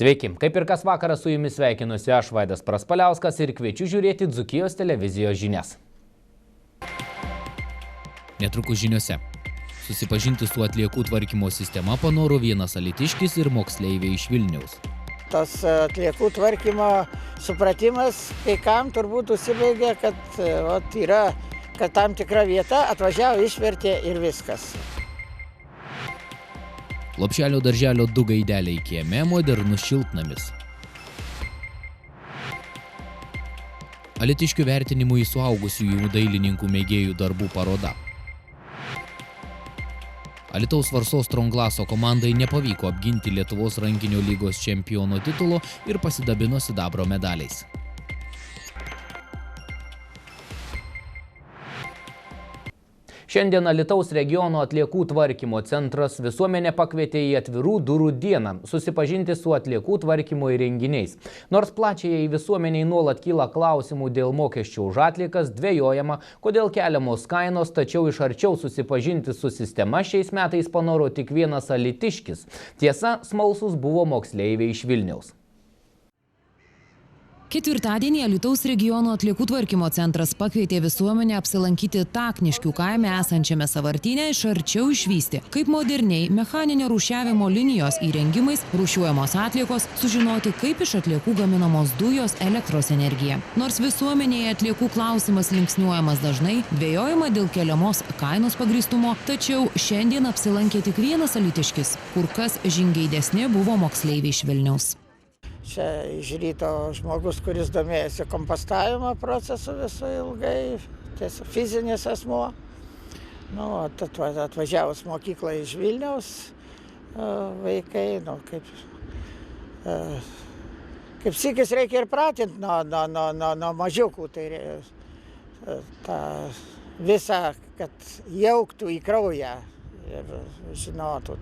Sveiki, kaip ir kas vakarą su jumis sveikinuosi aš Vaidas Praspaliauskas ir kviečiu žiūrėti Dzūkijos televizijos žinias. Netrukus žiniose. Susipažinti su atliekų tvarkymo sistema panoro vienas alytiškis ir moksleiviai iš Vilniaus. Tas atliekų tvarkymo supratimas, kai kam turbūt užsibaigia, kad tam tikra vieta atvažiavo, išvertė ir viskas. Lopšelio darželio 2 gaideliai kieme modernus šiltnamis. Alytiškių vertinimų į suaugusiųjų dailininkų mėgėjų darbų paroda. Alytaus Varsos Stronglaso komandai nepavyko apginti Lietuvos rankinio lygos čempiono titulo ir pasidabino sidabro medaliais. Šiandien Alytaus regiono atliekų tvarkymo centras visuomenę pakvietė į atvirų durų dieną susipažinti su atliekų tvarkymo įrenginiais. Nors plačiai visuomeniai nuolat kyla klausimų dėl mokesčių už atliekas, dvejojama, kodėl keliamos kainos, tačiau iš arčiau susipažinti su sistema šiais metais panoro tik vienas alytiškis. Tiesa, smalsus buvo moksleiviai iš Vilniaus. Ketvirtadienį Alytaus regiono atliekų tvarkymo centras pakvietė visuomenę apsilankyti Takniškių kaime esančiame sąvartyne iš arčiau išvysti, kaip moderniai mechaninio rūšiavimo linijos įrengimais rūšiuojamos atliekos, sužinoti, kaip iš atliekų gaminamos dujos, elektros energija. Nors visuomenėje atliekų klausimas linksniuojamas dažnai, dvejojama dėl keliamos kainos pagrįstumo, tačiau šiandien apsilankė tik vienas alytiškis, kur kas žingeidesni buvo moksleiviai iš Vilniaus. Čia iš ryto žmogus, kuris domėjasi kompostavimo procesu visų ilgai, tiesiog fizinis asmuo. Atvažiavus mokyklą iš Vilniaus vaikai, kaip sykis reikia ir pratinti nuo mažiukų, tai tą visą, kad jauktų į kraują ir žinotų.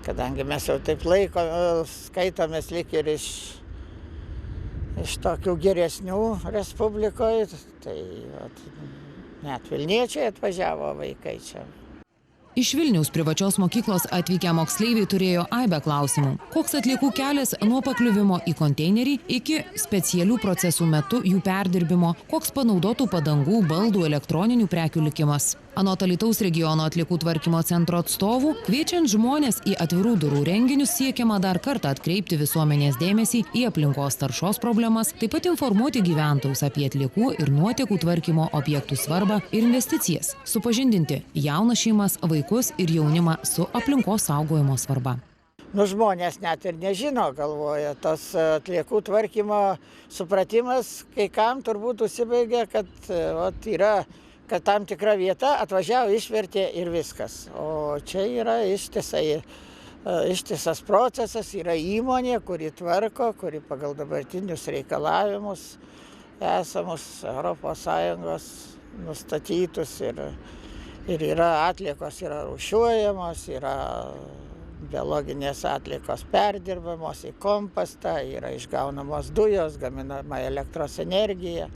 Kadangi mes jau taip laiko skaitomės lyg ir iš tokių geresnių respublikoje, tai net Vilniečiai atvažiavo vaikai čia. Iš Vilniaus privačios mokyklos atvykę moksleiviai turėjo aibę klausimų. Koks atliekų kelias nuo pakliuvimo į konteinerį iki specialių procesų metu jų perdirbimo, koks panaudotų padangų, baldų, elektroninių prekių likimas. Anot Alytaus regiono atliekų tvarkymo centro atstovų, kviečiant žmonės į atvirų durų renginius siekiama dar kartą atkreipti visuomenės dėmesį į aplinkos taršos problemas, taip pat informuoti gyventojus apie atliekų ir nuotekų tvarkymo objektų svarbą ir investicijas, supažindinti jaunas šeimas, vaikus ir jaunimą su aplinkos saugojimo svarba. Žmonės net ir nežino, galvoja, tas atliekų tvarkymo supratimas, kai kam turbūt užsibaigia, kad tam tikra vieta atvažiavo, išvertė ir viskas. O čia yra ištisas procesas, yra įmonė, kuri tvarko, kuri pagal dabartinius reikalavimus esamus ES nustatytus ir yra atliekos, yra rūšiuojamos, yra biologinės atliekos perdirbamos į kompostą, yra išgaunamos dujos, gaminama elektros energija.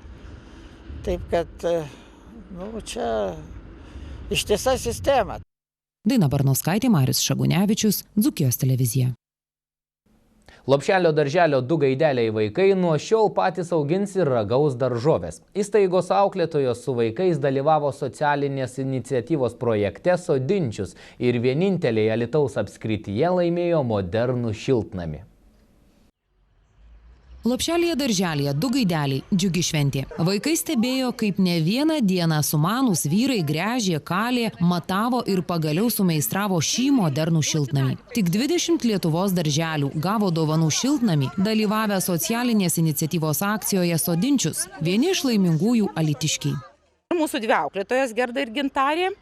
Taip kad čia ištisa sistema. Daina Barnauskaitė, Marius Šagunevičius, Dzūkijos televizija. Lopšelio darželio 2 gaideliai vaikai nuo šiol patys augins ir ragaus daržoves. Įstaigos auklėtojos su vaikais dalyvavo socialinės iniciatyvos projekte Sodinčius ir vieninteliai Alytaus apskrityje laimėjo modernų šiltnamį. Lopšelėje darželėje 2 gaideliai – džiugi šventė. Vaikai stebėjo, kaip ne vieną dieną sumanūs vyrai gręžė, kalė, matavo ir pagaliau sumeistravo šį modernų šiltnamį. Tik 20 Lietuvos darželių gavo dovanų šiltnamį, dalyvavę socialinės iniciatyvos akcijoje Sodinčius, vieni iš laimingųjų alytiškiai. Mūsų 2 auklėtojos, Gerda ir Gintarė,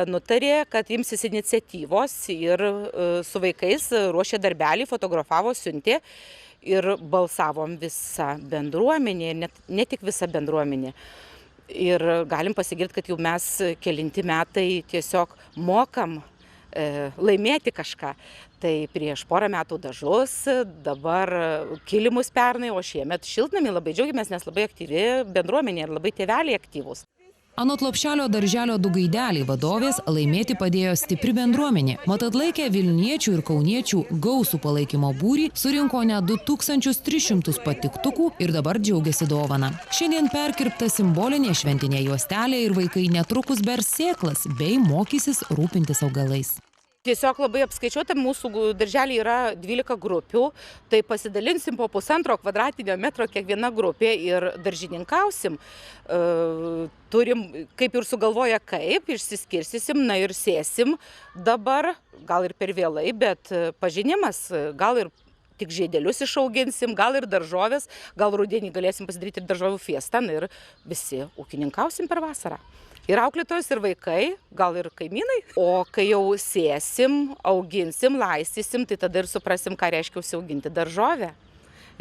nutarė, kad imsis iniciatyvos ir su vaikais ruošė darbelį, fotografavo, siuntė. Ir balsavom visą bendruomenę, ne tik visą bendruomenę. Ir galim pasigirti, kad jau mes kelinti metai tiesiog mokam laimėti kažką. Tai prieš porą metų dažus, dabar kilimus pernai, o šiemet šiltnamį labai džiaugiamės, nes labai aktyvi bendruomenė ir labai tėveliai aktyvūs. Anot Lopšelio darželio Du gaideliai vadovės laimėti padėjo stipri bendruomenė. Mat atlaikė Vilniečių ir Kauniečių gausų palaikymo būrį, surinko net 2300 patiktukų ir dabar džiaugiasi dovana. Šiandien perkirpta simbolinė šventinė juostelė ir vaikai netrukus bers sėklas bei mokysis rūpintis augalais. Tiesiog labai apskaičiuota, mūsų darželį yra 12 grupių, tai pasidalinsim po 1,5 kvadratinio metro kiekviena grupė ir daržininkausim. Turim, kaip ir sugalvoja kaip, išsiskirstysim, na ir sėsim dabar, gal ir per vėlai, bet pažinimas, gal ir tik žiedelius išauginsim, gal ir daržovės, gal rudenį galėsim pasidaryti ir daržovių fiestą, na ir visi ūkininkausim per vasarą. Ir auklėtojos, ir vaikai, gal ir kaimynai. O kai jau sėsim, auginsim, laistysim, tai tada ir suprasim, ką reiškia užsiauginti daržovę.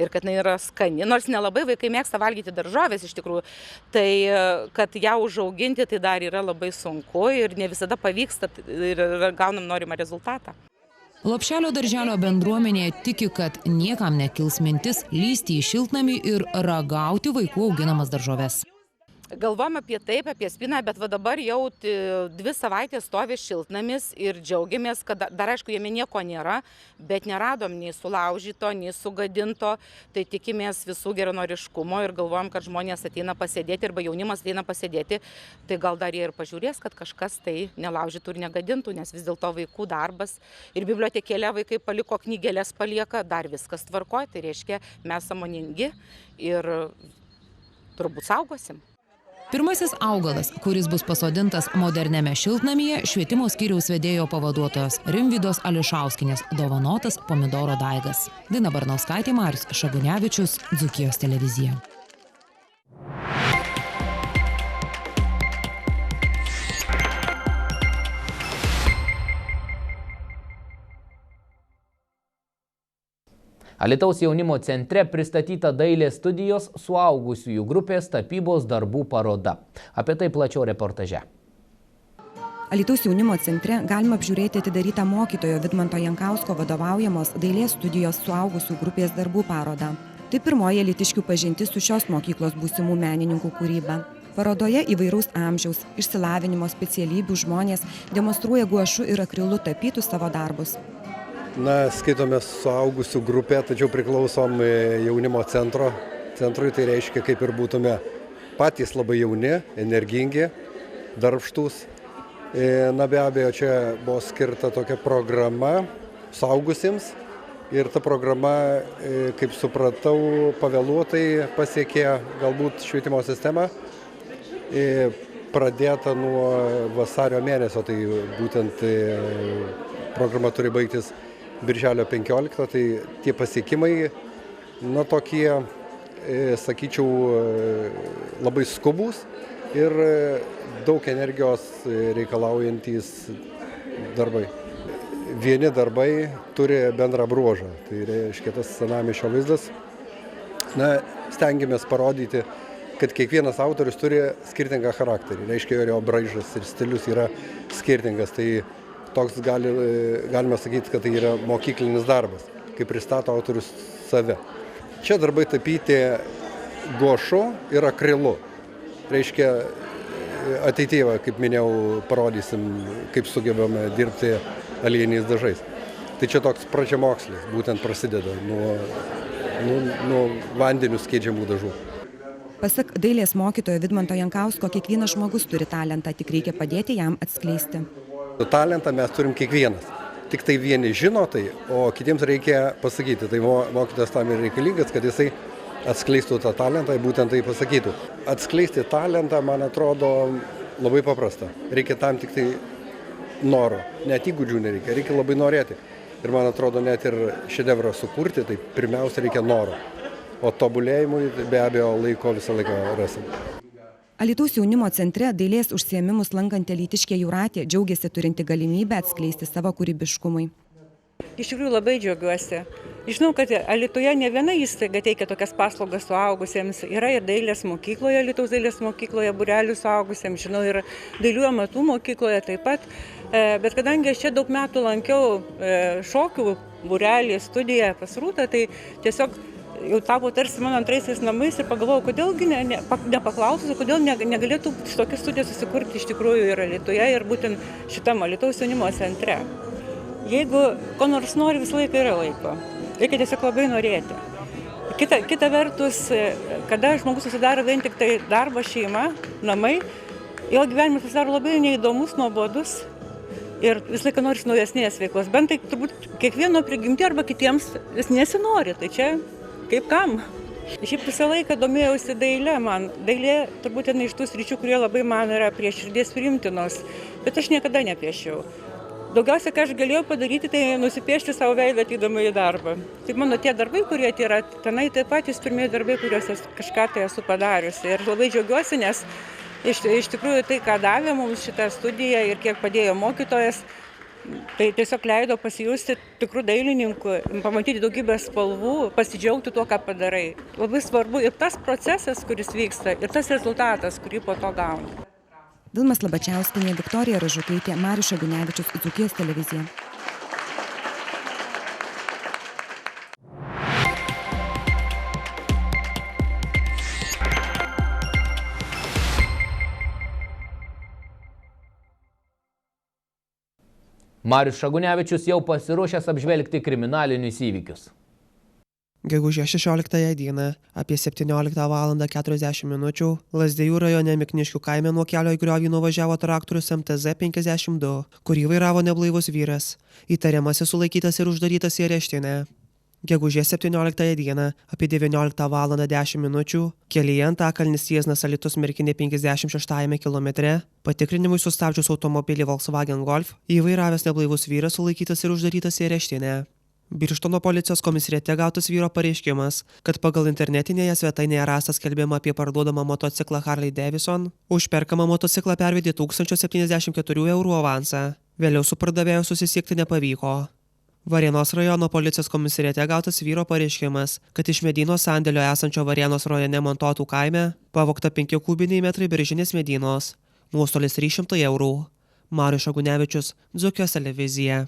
Ir kad jinai yra skani, nors nelabai vaikai mėgsta valgyti daržovės iš tikrųjų. Tai kad ją užauginti, tai dar yra labai sunku ir ne visada pavyksta ir gaunam norimą rezultatą. Lopšelio darželio bendruomenė tiki, kad niekam nekils mintis lįsti į šiltnamį ir ragauti vaikų auginamas daržoves. Galvom apie taip, apie spyną, bet va dabar jau 2 savaitės stovi šiltnamis ir džiaugiamės, kad dar aišku jame nieko nėra, bet neradom nei sulaužyto, nei sugadinto, tai tikimės visų geranoriškumo ir galvojam, kad žmonės ateina pasėdėti arba jaunimas ateina pasėdėti, tai gal dar jie ir pažiūrės, kad kažkas tai nelaužytų ir negadintų, nes vis dėlto vaikų darbas ir bibliotekėlė vaikai paliko knygelės palieka, dar viskas tvarkoja, tai reiškia mes sąmoningi ir turbūt saugosim. Pirmasis augalas, kuris bus pasodintas moderniame šiltnamyje, švietimo skyriaus vedėjo pavaduotojos Rimvydos Ališauskienės dovanotas pomidoro daigas. Dina Barnauskaitė, Marius Šagunevičius, Dzūkijos televizija. Alytaus jaunimo centre pristatyta dailės studijos suaugusiųjų grupės tapybos darbų paroda. Apie tai plačiau reportaže. Alytaus jaunimo centre galima apžiūrėti atidarytą mokytojo Vidmanto Jankausko vadovaujamos dailės studijos suaugusių grupės darbų parodą. Tai pirmoji alytiškių pažintis su šios mokyklos būsimų menininkų kūryba. Parodoje įvairaus amžiaus, išsilavinimo specialybių žmonės demonstruoja guašu ir akrilu tapytus savo darbus. Na, skaitome suaugusių grupę, tačiau priklausom jaunimo centrui, tai reiškia, kaip ir būtume patys labai jauni, energingi, darbštūs. Na, be abejo, čia buvo skirta tokia programa suaugusiems ir ta programa, kaip supratau, pavėluotai pasiekė galbūt švietimo sistemą, pradėta nuo vasario mėnesio, tai būtent programa turi baigtis Birželio 15, tai tie pasiekimai, na, tokie, sakyčiau, labai skubūs ir daug energijos reikalaujantys darbai. Vieni darbai turi bendrą bruožą, tai reiškia tas senamiesčio vaizdas. Na, stengiamės parodyti, kad kiekvienas autorius turi skirtingą charakterį, reiškia, jo braižas ir stilius yra skirtingas. Tai toks galime sakyti, kad tai yra mokyklinis darbas, kaip pristato autorius save. Čia darbai tapyti guašu ir akrilu. Reiškia, ateityje, kaip minėjau, parodysim, kaip sugebame dirbti aliejiniais dažais. Tai čia toks pradžiamokslis, būtent prasideda nuo vandenių skiedžiamų dažų. Pasak dailės mokytojo Vidmanto Jankausko, kiekvienas žmogus turi talentą, tik reikia padėti jam atskleisti. Talentą mes turim kiekvienas. Tik tai vieni žino tai, o kitiems reikia pasakyti. Tai mokytojas tam ir reikalingas, kad jisai atskleistų tą talentą, būtent tai pasakytų. Atskleisti talentą, man atrodo, labai paprasta. Reikia tam tik tai noro. Net įgūdžių nereikia, reikia labai norėti. Ir man atrodo, net ir šedevrą sukurti, tai pirmiausia reikia noro. O tobulėjimui be abejo laiko visą laiką rasim. Alytaus jaunimo centre dailės užsiėmimus lankanti alytiškė Jūratė džiaugiasi turinti galimybę atskleisti savo kūrybiškumui. Iš tikrųjų labai džiaugiuosi. Žinau, kad Alytuje ne viena įstaiga teikia tokias paslaugas suaugusiems. Yra ir dailės mokykloje, Alytaus dailės mokykloje būrelių suaugusiems, žinau, ir dailių amatų mokykloje taip pat. Bet kadangi aš čia daug metų lankiau šokių būrelį, studiją pas Rūtą, tai tiesiog jau tapo tarsi mano antraisiais namais ir pagalvojau, kodėlgi nepaklausus, kodėl negalėtų tokią studiją susikurti iš tikrųjų ir Alytuje, ir būtent šitam Alytaus jaunimo centre. Jeigu ko nors nori, visą laiką yra laiko. Reikia tiesiog labai norėti. Kita vertus, kada žmogus susidaro vien tik tai darbas, šeima, namai, jo gyvenimas susidaro labai neįdomus, nuobodus ir visą laiką norisi naujesnės veiklos. Bent tai turbūt kiekvieno prigimti arba kitiems vis nesinori, tai čia kaip kam. Šiaip visą laiką domėjausi dailė man. Dailė turbūt viena iš tų sričių, kurie labai man yra prie širdies priimtinos, bet aš niekada nepiešiau. Daugiausia, ką aš galėjau padaryti, tai nusipiešti savo veidą atydama į darbą. Tai mano tie darbai, kurie yra tenai, tai patys pirmieji darbai, kuriuos kažką tai esu padariusi. Ir labai džiaugiuosi, nes iš tikrųjų tai, ką davė mums šitą studiją ir kiek padėjo mokytojas, tai tiesiog leido pasijusti tikrų dailininkų, pamatyti daugybę spalvų, pasidžiaugti tuo, ką padarai. Labai svarbu ir tas procesas, kuris vyksta, ir tas rezultatas, kurį po to gauni. Vilma Slabačiauskienė, Viktorija Ražukaitė, Marius Šagunevičius, Dzūkijos televizija. Marius Šagunevičius jau pasiruošęs apžvelgti kriminalinius įvykius. Gegužės 16 dieną apie 17:40 min. Lazdijų rajone Mikniškių kaime nuo kelio į griovį nuvažiavo traktorius MTZ 52, kurį vairavo neblaivus vyras. Įtariamasis sulaikytas ir uždarytas į areštinę. Gegužės 17 dieną apie 19:10 min. Kelyje Antakalnis Jieznas Alytus Merkinė 56 kilometre patikrinimui sustabdžius automobilį Volkswagen Golf įvairavęs neblaivus vyras sulaikytas ir uždarytas į areštinę. Birštono policijos komisariate gautas vyro pareiškimas, kad pagal internetinėje svetainėje rastas skelbimą apie parduodamą motociklą Harley Davidson, už perkamą motociklą pervedė 1074 eurų avansą. Vėliau su pardavėju susisiekti nepavyko. Varėnos rajono policijos komisariate gautas vyro pareiškimas, kad iš medynos sandėlio esančio Varėnos rajone Montuotų kaime pavogta 5 kubiniai metrai beržinės medynos. Nuostolis 300 eurų. Marius Šagunevičius, Dzūkijos televizija.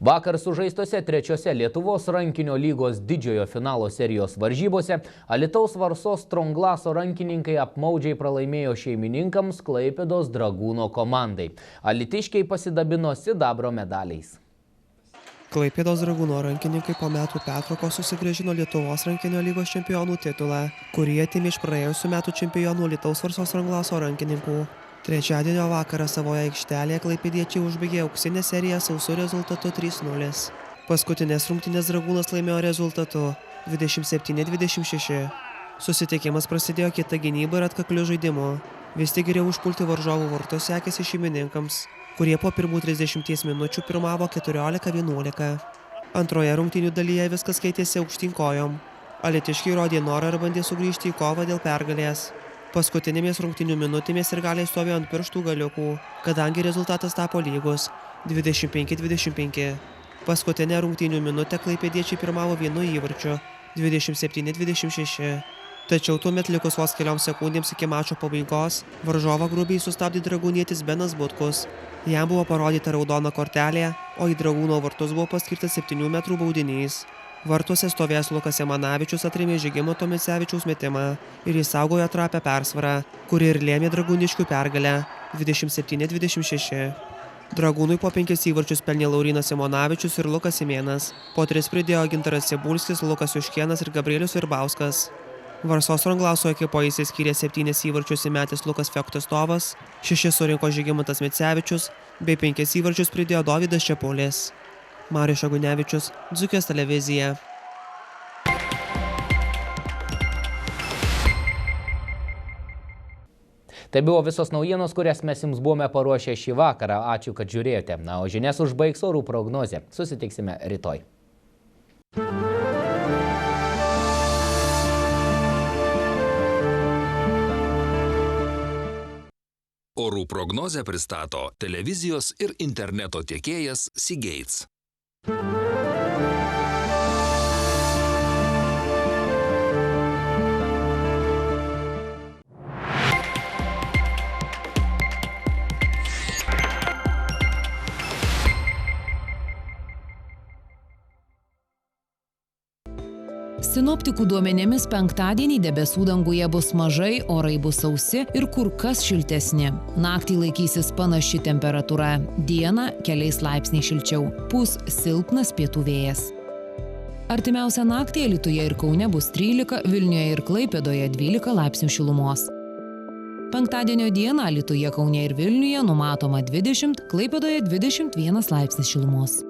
Vakar sužaistose trečiose Lietuvos rankinio lygos didžiojo finalo serijos varžybose Alytaus Varsos Stronglaso rankininkai apmaudžiai pralaimėjo šeimininkams Klaipėdos Dragūno komandai. Alytiškiai pasidabino sidabro medaliais. Klaipėdos Dragūno rankininkai po metų pertraukos susigrąžino Lietuvos rankinio lygos čempionų titulą, kurį atėmė iš praėjusių metų čempionų Alytaus Varsos Stronglaso rankininkų. Trečiadienio vakarą savoje aikštelėje klaipėdiečiai užbaigė auksinę seriją sausu rezultatu 3-0. Paskutinės rungtynės Dragūnas laimėjo rezultatu 27-26. Susitikimas prasidėjo kieta gynyba ir atkakliu žaidimu. Vis tik geriau užpulti varžovų vartus sekėsi šeimininkams, kurie po pirmų 30 minučių pirmavo 14-11. Antroje rungtynių dalyje viskas keitėsi aukštyn kojom. Alytiškiai rodė norą ir bandė sugrįžti į kovą dėl pergalės. Paskutinėmis rungtynių minutėmis ir galiai stovėjo ant pirštų galiukų, kadangi rezultatas tapo lygus 25-25. Paskutinę rungtynių minutę klaipėdiečiai pirmavo vienu įvarčiu 27-26. Tačiau tuomet likus vos kelioms sekundėms iki mačo pabaigos, varžovą grubiai sustabdė dragūnietis Benas Butkus. Jam buvo parodyta raudona kortelė, o į Dragūno vartus buvo paskirtas 7 metrų baudinys. Vartuose stovėjęs Lukas Emanavičius atrėmė Žygimanto Micevičiaus metimą ir išsaugojo trapią persvarą, kuri ir lėmė dragūniškių pergalę 27-26. Dragūnui po 5 įvarčius pelnė Laurynas Simonavičius ir Lukas Simėnas. Po 3 pridėjo Gintaras Cibulskis, Lukas Juškėnas ir Gabrielius Virbauskas. Varsos Stronglaso ekipoje išsiskyrė 7 įvarčius įmetęs Lukas Feoktistovas, 6 surinko Žygimantas Micevičius, bei 5 įvarčius pridėjo Dovydas Čepulis. Marius Šagunevičius, Dzūkijos televizija. Tai buvo visos naujienos, kurias mes jums buvome paruošę šį vakarą. Ačiū, kad žiūrėjote. Na, o žinias užbaigs orų prognozė. Susitiksime rytoj. Orų prognozę pristato televizijos ir interneto tiekėjas Seagates. Sinoptikų duomenimis penktadienį debesų danguje bus mažai, orai bus sausi ir kur kas šiltesni. Naktį laikysis panaši temperatūra, dieną keliais laipsniais šilčiau, pūs silpnas pietų vėjas. Artimiausią naktį Alytuje ir Kaune bus 13, Vilniuje ir Klaipėdoje 12 laipsnių šilumos. Penktadienio dieną Alytuje, Kaune ir Vilniuje numatoma 20, Klaipėdoje 21 laipsnis šilumos.